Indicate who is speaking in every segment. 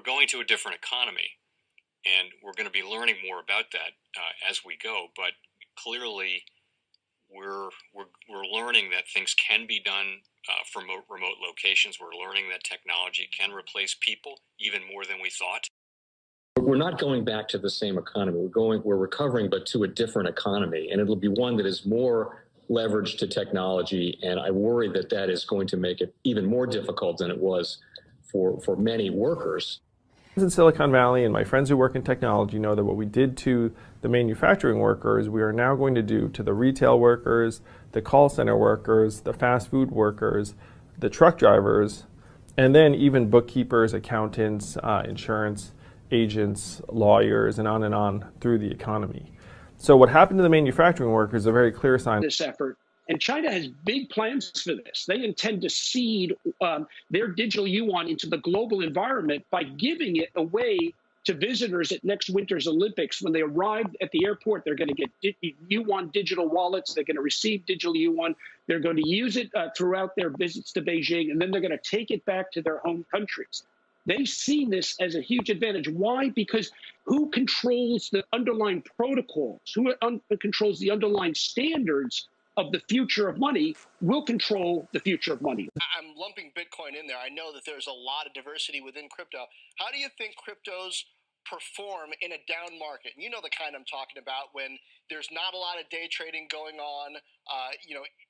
Speaker 1: going to a different economy, and we're going to be learning more about that as we go. But clearly, we're learning that things can be done from remote locations. We're learning that technology can replace people even more than we thought.
Speaker 2: We're not going back to the same economy. We're recovering, but to a different economy, and it'll be one that is more leveraged to technology. And I worry that that is going to make it even more difficult than it was for many workers.
Speaker 3: In Silicon Valley, and my friends who work in technology know that what we did to the manufacturing workers, we are now going to do to the retail workers, the call center workers, the fast food workers, the truck drivers, and then even bookkeepers, accountants, insurance agents, lawyers, and on through the economy. So what happened to the manufacturing workers is a very clear sign.
Speaker 4: This effort. And China has big plans for this. They intend to seed their digital yuan into the global environment by giving it away to visitors at next winter's Olympics. When they arrive at the airport, they're going to get yuan digital wallets. They're going to receive digital yuan. They're going to use it throughout their visits to Beijing, and then they're going to take it back to their home countries. They see this as a huge advantage. Why? Because who controls the underlying protocols, who controls the underlying standards of the future of money will control the future of money.
Speaker 5: I'm lumping Bitcoin in there. I know that there's a lot of diversity within crypto. How do you think cryptos perform in a down market? And you know the kind I'm talking about, when there's not a lot of day trading going on.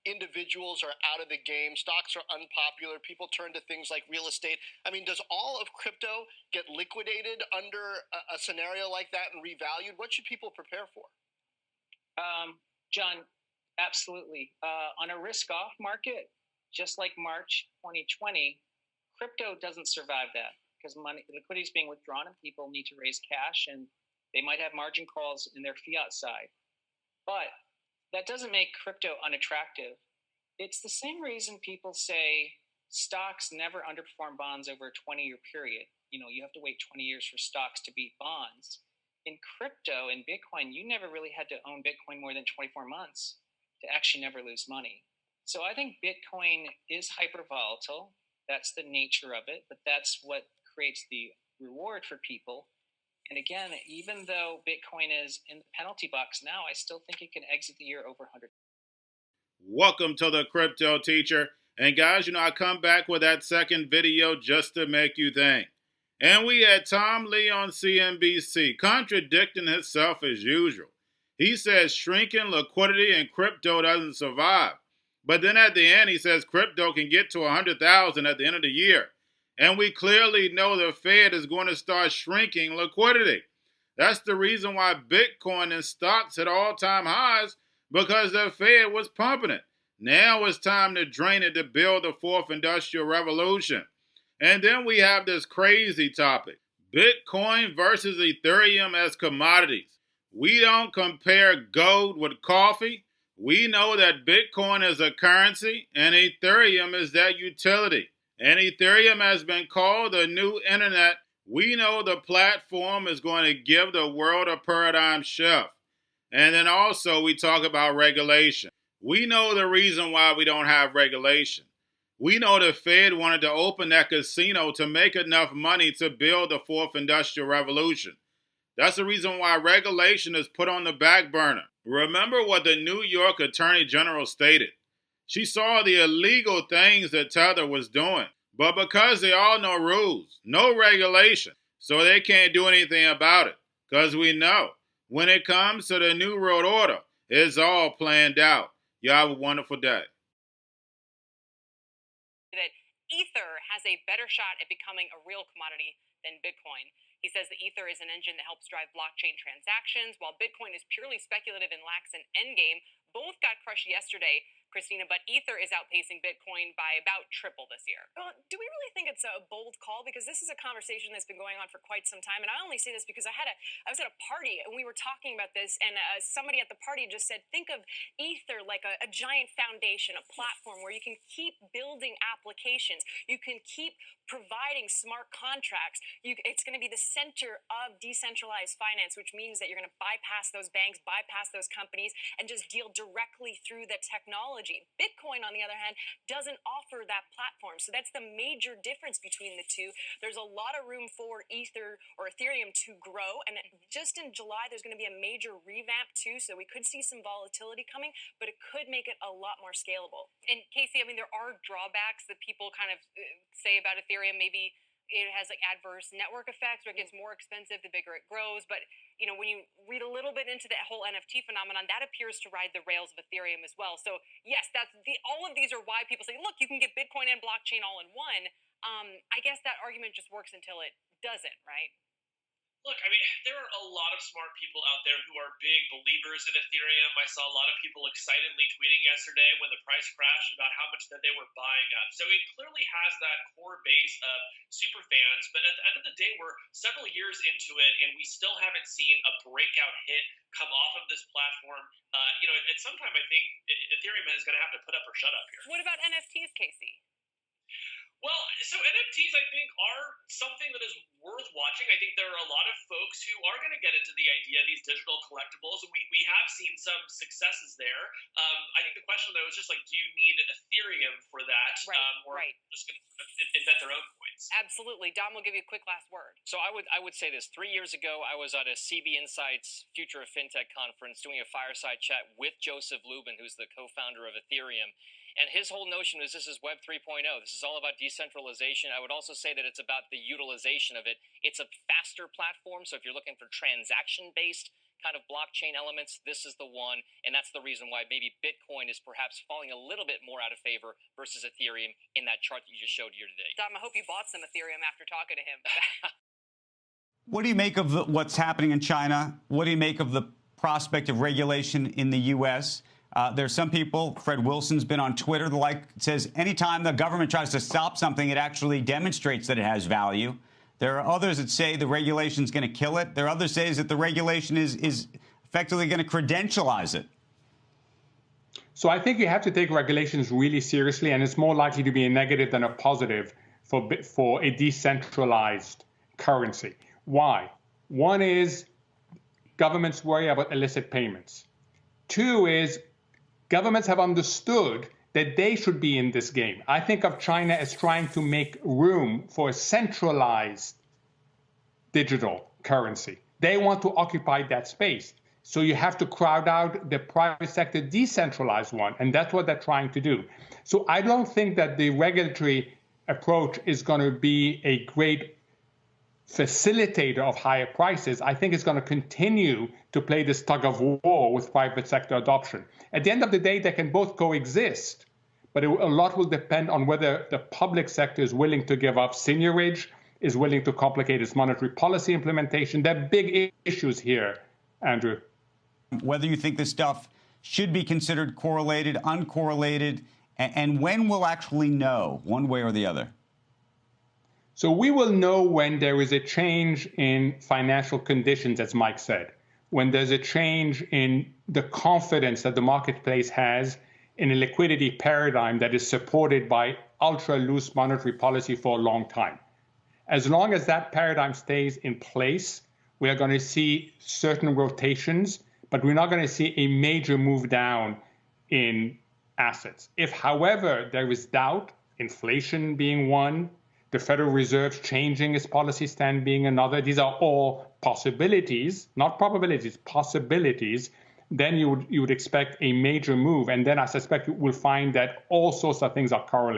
Speaker 5: Individuals are out of the game. Stocks are unpopular. People turn to things like real estate. I mean, does all of crypto get liquidated under a scenario like that and revalued? What should people prepare for?
Speaker 6: John, absolutely. On a risk-off market, just like March 2020, crypto doesn't survive that, because liquidity is being withdrawn and people need to raise cash, and they might have margin calls in their fiat side. But that doesn't make crypto unattractive. It's the same reason people say stocks never underperform bonds over a 20-year period. You have to wait 20 years for stocks to beat bonds. In crypto and Bitcoin, you never really had to own Bitcoin more than 24 months to actually never lose money. So I think Bitcoin is hyper volatile. That's the nature of it, but that's what creates the reward for people. And again, even though Bitcoin is in the penalty box now, I still think it can exit the year over 100.
Speaker 7: Welcome to the Crypto Teacher. And guys, I come back with that second video just to make you think. And we had Tom Lee on CNBC contradicting himself as usual. He says shrinking liquidity and crypto doesn't survive. But then at the end, he says crypto can get to 100,000 at the end of the year. And we clearly know the Fed is going to start shrinking liquidity. That's the reason why Bitcoin and stocks hit all-time highs, because the Fed was pumping it. Now it's time to drain it to build the fourth industrial revolution. And then we have this crazy topic, Bitcoin versus Ethereum as commodities. We don't compare gold with coffee. We know that Bitcoin is a currency and Ethereum is that utility. And Ethereum has been called the new internet. We know the platform is going to give the world a paradigm shift. And then also we talk about regulation. We know the reason why we don't have regulation. We know the Fed wanted to open that casino to make enough money to build the fourth industrial revolution. That's the reason why regulation is put on the back burner. Remember what the New York Attorney General stated. She saw the illegal things that Tether was doing. But because they all know rules, no regulation, so they can't do anything about it. Because we know, when it comes to the New World Order, it's all planned out. Y'all have a wonderful day.
Speaker 8: That Ether has a better shot at becoming a real commodity than Bitcoin. He says the Ether is an engine that helps drive blockchain transactions, while Bitcoin is purely speculative and lacks an endgame. Both got crushed yesterday, Christina, but Ether is outpacing Bitcoin by about triple this year.
Speaker 9: Well, do we really think it's a bold call? Because this is a conversation that's been going on for quite some time. And I only say this because I was at a party and we were talking about this, and somebody at the party just said, think of Ether like a giant foundation, a platform where you can keep building applications. You can keep providing smart contracts. It's going to be the center of decentralized finance, which means that you're going to bypass those banks, bypass those companies, and just deal directly through the technology. Bitcoin, on the other hand, doesn't offer that platform. So that's the major difference between the two. There's a lot of room for Ether or Ethereum to grow. And just in July, there's going to be a major revamp too. So we could see some volatility coming, but it could make it a lot more scalable.
Speaker 8: And Casey, I mean, there are drawbacks that people kind of say about Ethereum. Maybe it has like adverse network effects, where it gets more expensive the bigger it grows. But you know, when you read a little bit into that whole NFT phenomenon, that appears to ride the rails of Ethereum as well. So yes, all of these are why people say, look, you can get Bitcoin and blockchain all in one. I guess that argument just works until it doesn't, right?
Speaker 10: Look, I mean, there are a lot of smart people out there who are big believers in Ethereum. I saw a lot of people excitedly tweeting yesterday when the price crashed about how much that they were buying up. So it clearly has that core base of super fans. But at the end of the day, we're several years into it, and we still haven't seen a breakout hit come off of this platform. You know, at some time, I think Ethereum is going to have to put up or shut up here.
Speaker 8: What about NFTs, Casey?
Speaker 10: Well, so NFTs, I think, are something that is worth watching. I think there are a lot of folks who are going to get into the idea of these digital collectibles. We have seen some successes there. I think the question, though, is just like, do you need Ethereum for that? Or just going to invent their own coins?
Speaker 8: Absolutely. Dom will give you a quick last word.
Speaker 11: So I would say this. 3 years ago, I was at a CB Insights Future of FinTech conference doing a fireside chat with Joseph Lubin, who's the co-founder of Ethereum. And his whole notion is this is Web 3.0. This is all about decentralization. I would also say that it's about the utilization of it. It's a faster platform. So if you're looking for transaction-based kind of blockchain elements, this is the one. And that's the reason why maybe Bitcoin is perhaps falling a little bit more out of favor versus Ethereum in that chart that you just showed here today.
Speaker 8: Dom, I hope you bought some Ethereum after talking to him.
Speaker 12: What do you make of what's happening in China? What do you make of the prospect of regulation in the U.S.? There's some people, Fred Wilson's been on Twitter, says anytime the government tries to stop something, it actually demonstrates that it has value. There are others that say the regulation is going to kill it. There are others that say that the regulation is effectively going to credentialize it.
Speaker 13: So I think you have to take regulations really seriously, and it's more likely to be a negative than a positive for a decentralized currency. Why? One is governments worry about illicit payments. Two is governments have understood that they should be in this game. I think of China as trying to make room for a centralized digital currency. They want to occupy that space. So you have to crowd out the private sector decentralized one, and that's what they're trying to do. So I don't think that the regulatory approach is going to be a great facilitator of higher prices. I think it's going to continue to play this tug of war with private sector adoption. At the end of the day, they can both coexist, but a lot will depend on whether the public sector is willing to give up seigniorage, is willing to complicate its monetary policy implementation. There are big issues here, Andrew.
Speaker 12: Whether you think this stuff should be considered correlated, uncorrelated, and when we'll actually know one way or the other.
Speaker 13: So we will know when there is a change in financial conditions, as Mike said, when there's a change in the confidence that the marketplace has in a liquidity paradigm that is supported by ultra-loose monetary policy for a long time. As long as that paradigm stays in place, we are going to see certain rotations, but we're not going to see a major move down in assets. If, however, there is doubt, inflation being one, the Federal Reserve changing its policy stand being another, these are all possibilities, not probabilities, possibilities, then you would expect a major move. And then I suspect we'll find that all sorts of things are correlated.